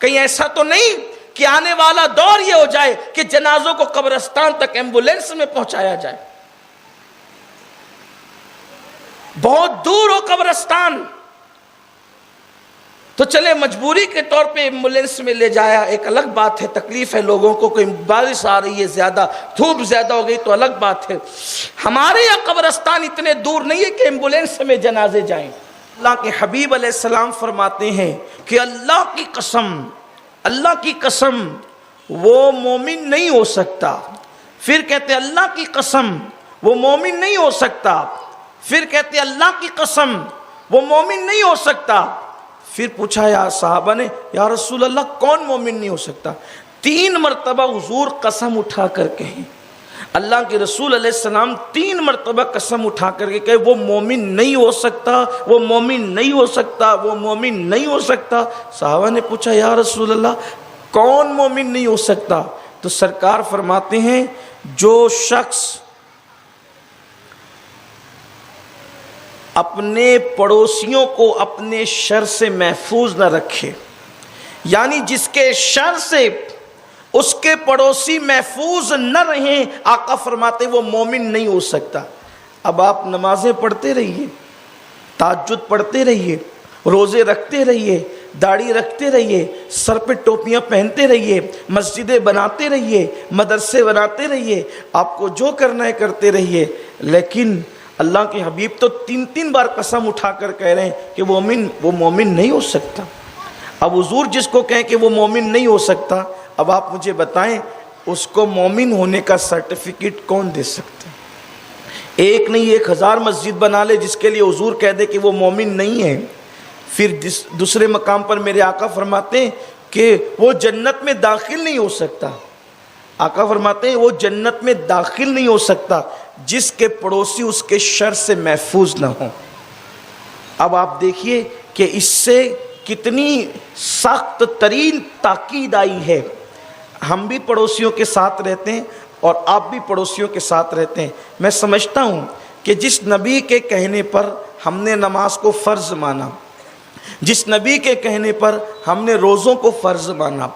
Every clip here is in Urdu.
کہیں ایسا تو نہیں کہ آنے والا دور یہ ہو جائے کہ جنازوں کو قبرستان تک ایمبولینس میں پہنچایا جائے، بہت دور ہو قبرستان تو چلے مجبوری کے طور پہ ایمبولینس میں لے جایا، ایک الگ بات ہے، تکلیف ہے لوگوں کو، کوئی بارش آ رہی ہے زیادہ، دھوپ زیادہ ہو گئی تو الگ بات ہے۔ ہمارے یہاں قبرستان اتنے دور نہیں ہے کہ ایمبولینس میں جنازے جائیں۔ اللہ کے حبیب علیہ السلام فرماتے ہیں کہ اللہ کی قسم وہ مومن نہیں ہو سکتا، پھر کہتے ہیں اللہ کی قسم وہ مومن نہیں ہو سکتا، پھر کہتے ہیں اللہ کی قسم وہ مومن نہیں ہو سکتا، پھر پوچھا یا صحابہ نے یا رسول اللہ کون مومن نہیں ہو سکتا؟ 3 مرتبہ حضور قسم اٹھا کر کہیں، اللہ کے رسول علیہ السلام 3 مرتبہ قسم اٹھا کر کے کہے وہ مومن نہیں ہو سکتا، وہ مومن نہیں ہو سکتا، وہ مومن نہیں ہو سکتا۔ صحابہ نے پوچھا یا رسول اللہ کون مومن نہیں ہو سکتا؟ تو سرکار فرماتے ہیں جو شخص اپنے پڑوسیوں کو اپنے شر سے محفوظ نہ رکھے، یعنی جس کے شر سے اس کے پڑوسی محفوظ نہ رہیں، آقا فرماتے وہ مومن نہیں ہو سکتا۔ اب آپ نمازیں پڑھتے رہیے، تہجد پڑھتے رہیے، روزے رکھتے رہیے، داڑھی رکھتے رہیے، سر پہ ٹوپیاں پہنتے رہیے، مسجدیں بناتے رہیے، مدرسے بناتے رہیے، آپ کو جو کرنا ہے کرتے رہیے، لیکن اللہ کے حبیب تو 3 بار قسم اٹھا کر کہہ رہے ہیں کہ وہ مومن نہیں ہو سکتا۔ اب حضور جس کو کہیں کہ وہ مومن نہیں ہو سکتا، اب آپ مجھے بتائیں اس کو مومن ہونے کا سرٹیفکیٹ کون دے سکتا ہے؟ ایک نہیں 1000 مسجد بنا لے جس کے لیے حضور کہہ دے کہ وہ مومن نہیں ہے، پھر دوسرے مقام پر میرے آقا فرماتے ہیں کہ وہ جنت میں داخل نہیں ہو سکتا۔ آقا فرماتے ہیں وہ جنت میں داخل نہیں ہو سکتا جس کے پڑوسی اس کے شر سے محفوظ نہ ہوں۔ اب آپ دیکھیے کہ اس سے کتنی سخت ترین تاکید آئی ہے۔ ہم بھی پڑوسیوں کے ساتھ رہتے ہیں اور آپ بھی پڑوسیوں کے ساتھ رہتے ہیں۔ میں سمجھتا ہوں کہ جس نبی کے کہنے پر ہم نے نماز کو فرض مانا، جس نبی کے کہنے پر ہم نے روزوں کو فرض مانا،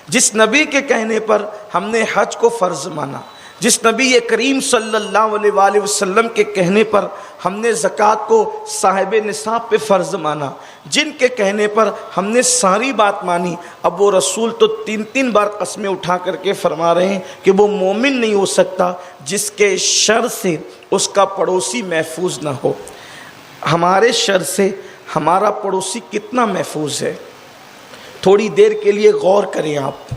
جس نبی کے کہنے پر ہم نے حج کو فرض مانا، جس نبی کریم صلی اللہ علیہ وآلہ وسلم کے کہنے پر ہم نے زکوٰۃ کو صاحب نصاب پہ فرض مانا، جن کے کہنے پر ہم نے ساری بات مانی، اب وہ رسول تو 3 بار قسمیں اٹھا کر کے فرما رہے ہیں کہ وہ مومن نہیں ہو سکتا جس کے شر سے اس کا پڑوسی محفوظ نہ ہو۔ ہمارے شر سے ہمارا پڑوسی کتنا محفوظ ہے؟ تھوڑی دیر کے لیے غور کریں، آپ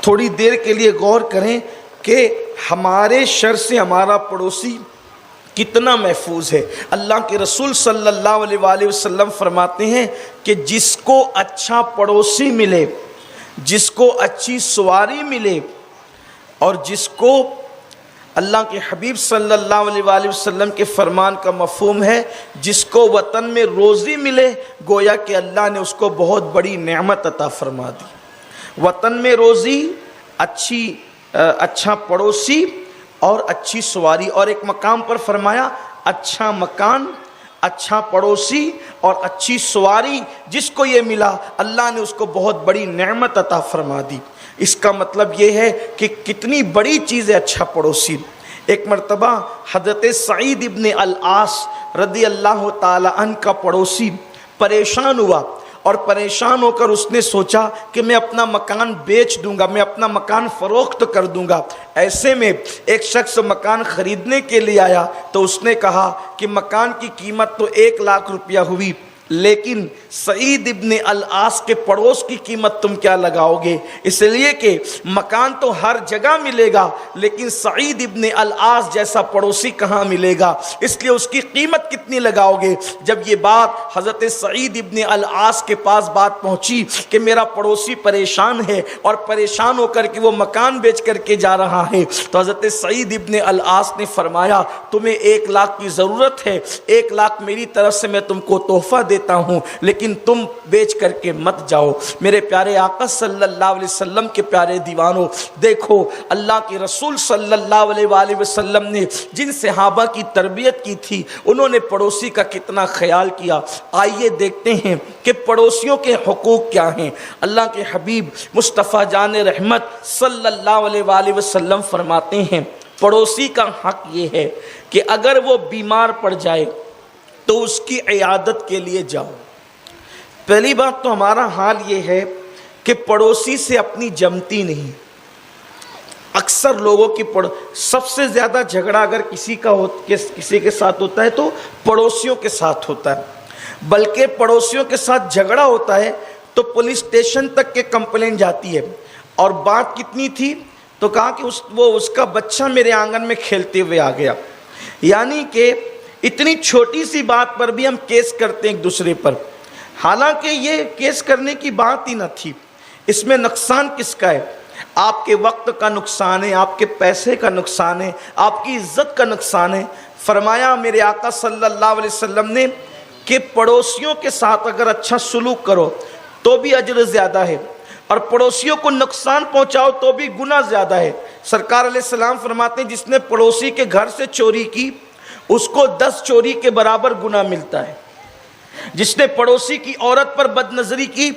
تھوڑی دیر کے لیے غور کریں کہ ہمارے شر سے ہمارا پڑوسی کتنا محفوظ ہے۔ اللہ کے رسول صلی اللہ علیہ وآلہ وسلم فرماتے ہیں کہ جس کو اچھا پڑوسی ملے، جس کو اچھی سواری ملے، اور جس کو اللہ کے حبیب صلی اللہ علیہ وآلہ وسلم کے فرمان کا مفہوم ہے جس کو وطن میں روزی ملے، گویا کہ اللہ نے اس کو بہت بڑی نعمت عطا فرما دی۔ وطن میں روزی، اچھا پڑوسی اور اچھی سواری، اور ایک مقام پر فرمایا اچھا مکان، اچھا پڑوسی اور اچھی سواری، جس کو یہ ملا اللہ نے اس کو بہت بڑی نعمت عطا فرما دی۔ اس کا مطلب یہ ہے کہ کتنی بڑی چیز ہے اچھا پڑوسی۔ ایک مرتبہ حضرت سعید ابن العاص رضی اللہ تعالی عنہ کا پڑوسی پریشان ہوا، اور پریشان ہو کر اس نے سوچا کہ میں اپنا مکان بیچ دوں گا، میں اپنا مکان فروخت کر دوں گا۔ ایسے میں ایک شخص مکان خریدنے کے لیے آیا تو اس نے کہا کہ مکان کی قیمت تو 1 لاکھ روپیہ ہوئی، لیکن سعید ابن العاص کے پڑوس کی قیمت تم کیا لگاؤ گے؟ اس لیے کہ مکان تو ہر جگہ ملے گا لیکن سعید ابن العاص جیسا پڑوسی کہاں ملے گا، اس لیے اس کی قیمت کتنی لگاؤ گے؟ جب یہ بات حضرت سعید ابن العاص کے پاس بات پہنچی کہ میرا پڑوسی پریشان ہے اور پریشان ہو کر کے وہ مکان بیچ کر کے جا رہا ہے، تو حضرت سعید ابن العاص نے فرمایا تمہیں 1 لاکھ کی ضرورت ہے، 1 لاکھ میری طرف سے میں تم کو تحفہ دیتا ہوں لیکن تم بیچ کر کے مت جاؤ۔ میرے پیارے آقا صلی اللہ علیہ وسلم کے پیارے دیوانوں، دیکھو اللہ کے رسول صلی اللہ علیہ وآلہ وسلم نے جن صحابہ کی تربیت کی تھی انہوں نے پڑوسی کا کتنا خیال کیا۔ آئیے دیکھتے ہیں کہ پڑوسیوں کے حقوق کیا ہیں۔ اللہ کے حبیب مصطفیٰ جان رحمت صلی اللہ علیہ وآلہ وسلم فرماتے ہیں پڑوسی کا حق یہ ہے کہ اگر وہ بیمار پڑ جائے تو اس کی عیادت کے لیے جاؤ۔ پہلی بات تو ہمارا حال یہ ہے کہ پڑوسی سے اپنی جمتی نہیں۔ اکثر لوگوں کی سب سے زیادہ جھگڑا اگر کسی کے ساتھ ہوتا ہے تو پڑوسیوں کے ساتھ ہوتا ہے، بلکہ پڑوسیوں کے ساتھ جھگڑا ہوتا ہے تو پولیس اسٹیشن تک کے کمپلین جاتی ہے۔ اور بات کتنی تھی تو کہا کہ اس کا بچہ میرے آنگن میں کھیلتے ہوئے آ گیا، یعنی کہ اتنی چھوٹی سی بات پر بھی ہم کیس کرتے ہیں ایک دوسرے پر، حالانکہ یہ کیس کرنے کی بات ہی نہ تھی۔ اس میں نقصان کس کا ہے؟ آپ کے وقت کا نقصان ہے، آپ کے پیسے کا نقصان ہے، آپ کی عزت کا نقصان ہے۔ فرمایا میرے آقا صلی اللہ علیہ وسلم نے کہ پڑوسیوں کے ساتھ اگر اچھا سلوک کرو تو بھی اجر زیادہ ہے، اور پڑوسیوں کو نقصان پہنچاؤ تو بھی گناہ زیادہ ہے۔ سرکار علیہ السلام فرماتے ہیں جس نے پڑوسی کے گھر سے چوری کی اس کو 10 چوری کے برابر گناہ ملتا ہے، جس نے پڑوسی کی عورت پر بد نظری کی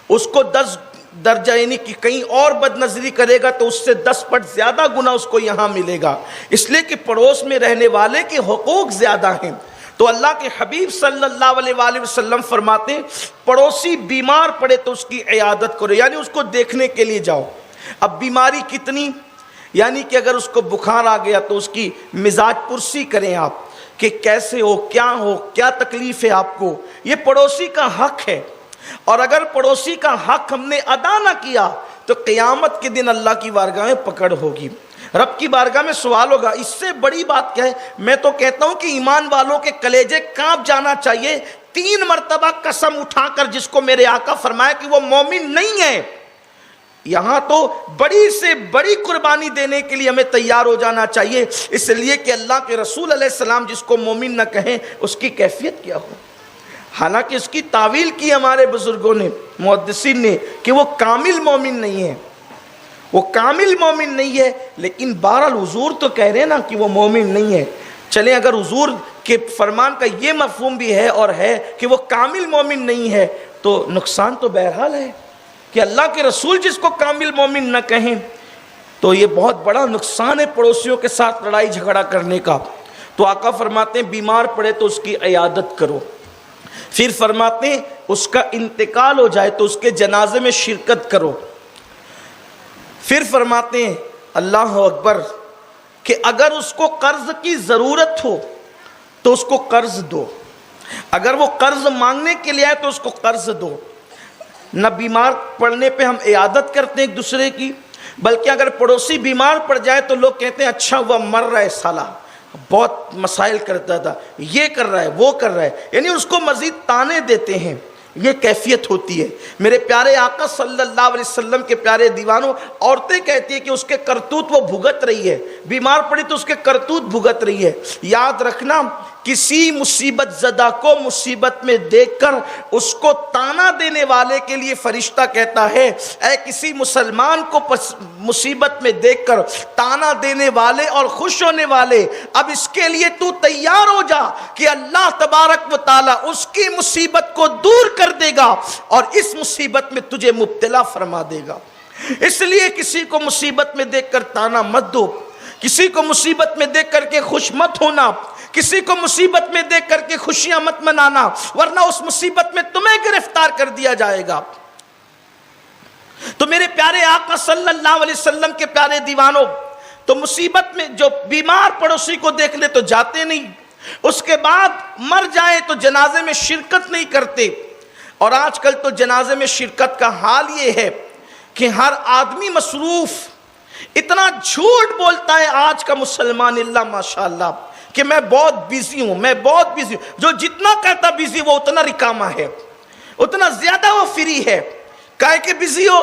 اس کو 10 درجہ، یعنی کہ کہیں اور بد نظری کرے گا تو اس سے 10 پٹ زیادہ گناہ اس کو یہاں ملے گا، اس لیے کہ پڑوس میں رہنے والے کے حقوق زیادہ ہیں۔ تو اللہ کے حبیب صلی اللہ علیہ وآلہ وسلم فرماتے ہیں پڑوسی بیمار پڑے تو اس کی عیادت کرو، یعنی اس کو دیکھنے کے لیے جاؤ۔ اب بیماری کتنی، یعنی کہ اگر اس کو بخار آ گیا تو اس کی مزاج پرسی کریں آپ کہ کیسے ہو، کیا تکلیف ہے آپ کو، یہ پڑوسی کا حق ہے۔ اور اگر پڑوسی کا حق ہم نے ادا نہ کیا تو قیامت کے دن اللہ کی بارگاہ میں پکڑ ہوگی، رب کی بارگاہ میں سوال ہوگا۔ اس سے بڑی بات کیا ہے؟ میں تو کہتا ہوں کہ ایمان والوں کے کلیجے کانپ جانا چاہیے 3 مرتبہ قسم اٹھا کر جس کو میرے آقا فرمایا کہ وہ مومن نہیں ہے۔ یہاں تو بڑی سے بڑی قربانی دینے کے لیے ہمیں تیار ہو جانا چاہیے، اس لیے کہ اللہ کے رسول علیہ السلام جس کو مومن نہ کہیں اس کی کیفیت کیا ہو۔ حالانکہ اس کی تعویل کی ہمارے بزرگوں نے، محدثین نے، کہ وہ کامل مومن نہیں ہے، وہ کامل مومن نہیں ہے، لیکن بہرحال حضور تو کہہ رہے ہیں نا کہ وہ مومن نہیں ہے۔ چلیں اگر حضور کے فرمان کا یہ مفہوم بھی ہے اور ہے کہ وہ کامل مومن نہیں ہے تو نقصان تو بہرحال ہے کہ اللہ کے رسول جس کو کامل مومن نہ کہیں تو یہ بہت بڑا نقصان ہے پڑوسیوں کے ساتھ لڑائی جھگڑا کرنے کا۔ تو آقا فرماتے ہیں بیمار پڑے تو اس کی عیادت کرو، پھر فرماتے ہیں اس کا انتقال ہو جائے تو اس کے جنازے میں شرکت کرو، پھر فرماتے ہیں اللہ اکبر کہ اگر اس کو قرض کی ضرورت ہو تو اس کو قرض دو، اگر وہ قرض مانگنے کے لیے آئے تو اس کو قرض دو۔ نہ بیمار پڑنے پہ ہم عیادت کرتے ہیں ایک دوسرے کی، بلکہ اگر پڑوسی بیمار پڑ جائے تو لوگ کہتے ہیں اچھا وہ مر رہا ہے سالہ، بہت مسائل کرتا تھا، یہ کر رہا ہے وہ کر رہا ہے، یعنی اس کو مزید تانے دیتے ہیں۔ یہ کیفیت ہوتی ہے۔ میرے پیارے آقا صلی اللہ علیہ وسلم کے پیارے دیوانوں، عورتیں کہتی ہیں کہ اس کے کرتوت وہ بھگت رہی ہے، بیمار پڑی تو اس کے کرتوت بھگت رہی ہے۔ یاد رکھنا کسی مصیبت زدہ کو مصیبت میں دیکھ کر اس کو تانا دینے والے کے لیے فرشتہ کہتا ہے اے کسی مسلمان کو مصیبت میں دیکھ کر تانا دینے والے اور خوش ہونے والے، اب اس کے لیے تو تیار ہو جا کہ اللہ تبارک و تعالی اس کی مصیبت کو دور کر دے گا اور اس مصیبت میں تجھے مبتلا فرما دے گا۔ اس لیے کسی کو مصیبت میں دیکھ کر تانا مت دو، کسی کو مصیبت میں دیکھ کر کے خوش مت ہونا، کسی کو مصیبت میں دیکھ کر کے خوشیاں مت منانا، ورنہ اس مصیبت میں تمہیں گرفتار کر دیا جائے گا۔ تو میرے پیارے آقا صلی اللہ علیہ وسلم کے پیارے دیوانوں، تو مصیبت میں جو بیمار پڑوسی کو دیکھ لے تو جاتے نہیں، اس کے بعد مر جائے تو جنازے میں شرکت نہیں کرتے۔ اور آج کل تو جنازے میں شرکت کا حال یہ ہے کہ ہر آدمی مصروف، اتنا جھوٹ بولتا ہے آج کا مسلمان، اللہ ماشاءاللہ، کہ میں بہت بیزی ہوں، میں بہت بیزی ہوں۔ جو جتنا کہتا بیزی وہ اتنا رکامہ ہے، اتنا زیادہ وہ فری ہے۔ کہے کہ بیزی ہو،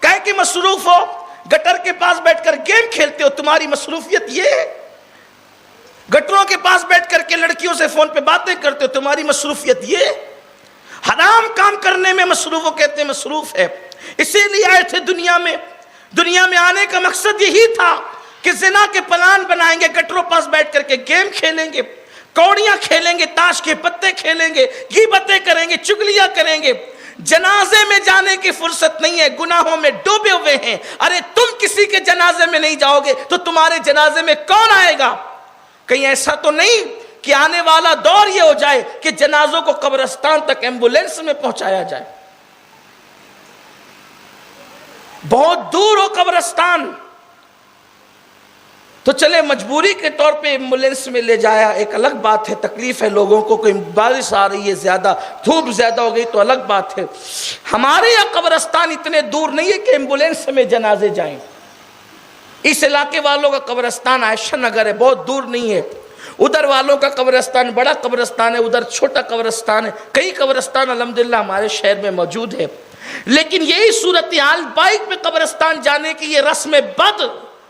کہے کہ مصروف ہو، گٹر کے پاس بیٹھ کر گیم کھیلتے ہو، تمہاری مصروفیت یہ ہے؟ گٹروں کے پاس بیٹھ کر کے لڑکیوں سے فون پہ باتیں کرتے ہو، تمہاری مصروفیت یہ ہے؟ حرام کام کرنے میں مصروف، وہ کہتے ہیں مصروف ہے، اسی لیے آئے تھے دنیا میں آنے کا مقصد یہی تھا کہ زنا کے پلان بنائیں گے، گٹروں پاس بیٹھ کر کے گیم کھیلیں گے، کوڑیاں کھیلیں گے، تاش کے پتے کھیلیں گے، غیبتیں کریں گے، چگلیاں کریں گے۔ جنازے میں جانے کی فرصت نہیں ہے، گناہوں میں ڈوبے ہوئے ہیں۔ ارے تم کسی کے جنازے میں نہیں جاؤ گے تو تمہارے جنازے میں کون آئے گا؟ کہیں ایسا تو نہیں کہ آنے والا دور یہ ہو جائے کہ جنازوں کو قبرستان تک ایمبولینس میں پہنچایا جائے؟ بہت دور ہو قبرستان تو چلے مجبوری کے طور پہ ایمبولینس میں لے جایا، ایک الگ بات ہے، تکلیف ہے لوگوں کو، کوئی بارش آ رہی ہے زیادہ، دھوپ زیادہ ہو گئی تو الگ بات ہے۔ ہمارے یہاں قبرستان اتنے دور نہیں ہے کہ ایمبولینس میں جنازے جائیں۔ اس علاقے والوں کا قبرستان عائشہ نگر ہے، بہت دور نہیں ہے۔ ادھر والوں کا قبرستان بڑا قبرستان ہے، ادھر چھوٹا قبرستان ہے، کئی قبرستان الحمدللہ ہمارے شہر میں موجود ہے۔ لیکن یہی صورتحال، بائک پہ قبرستان جانے کی یہ رسم بد،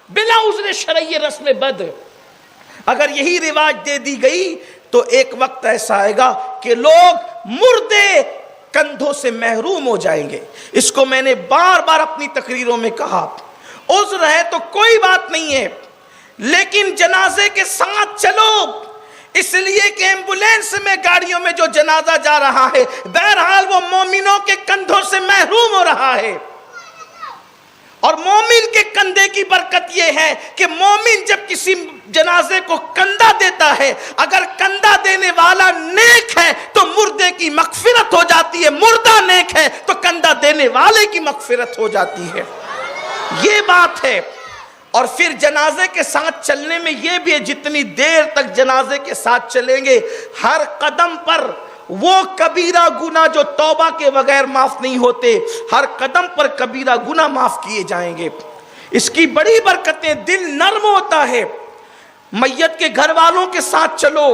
بلا عذر شرعی رسم بد، اگر یہی رواج دے دی گئی تو ایک وقت ایسا آئے گا کہ لوگ مردے کندھوں سے محروم ہو جائیں گے۔ اس کو میں نے بار بار اپنی تقریروں میں کہا، عذر ہے تو کوئی بات نہیں ہے، لیکن جنازے کے ساتھ چلو، اس لیے کہ ایمبولینس میں گاڑیوں میں جو جنازہ جا رہا ہے بہرحال وہ مومنوں کے کندھوں سے محروم ہو رہا ہے۔ اور مومن کے کندھے کی برکت یہ ہے کہ مومن جب کسی جنازے کو کندھا دیتا ہے، اگر کندھا دینے والا نیک ہے تو مردے کی مغفرت ہو جاتی ہے، مردہ نیک ہے تو کندھا دینے والے کی مغفرت ہو جاتی ہے، یہ بات ہے۔ اور پھر جنازے کے ساتھ چلنے میں یہ بھی ہے، جتنی دیر تک جنازے کے ساتھ چلیں گے ہر قدم پر وہ کبیرہ گناہ جو توبہ کے بغیر معاف نہیں ہوتے، ہر قدم پر کبیرہ گناہ معاف کیے جائیں گے۔ اس کی بڑی برکتیں، دل نرم ہوتا ہے۔ میت کے گھر والوں کے ساتھ چلو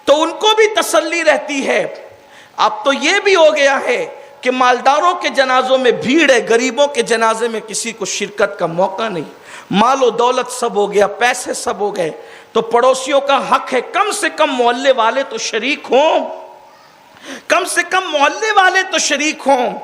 تو ان کو بھی تسلی رہتی ہے۔ اب تو یہ بھی ہو گیا ہے کہ مالداروں کے جنازوں میں بھیڑ ہے، غریبوں کے جنازے میں کسی کو شرکت کا موقع نہیں۔ مال و دولت سب ہو گیا، پیسے سب ہو گئے، تو پڑوسیوں کا حق ہے کم سے کم محلے والے تو شریک ہوں، کم سے کم محلے والے تو شریک ہوں۔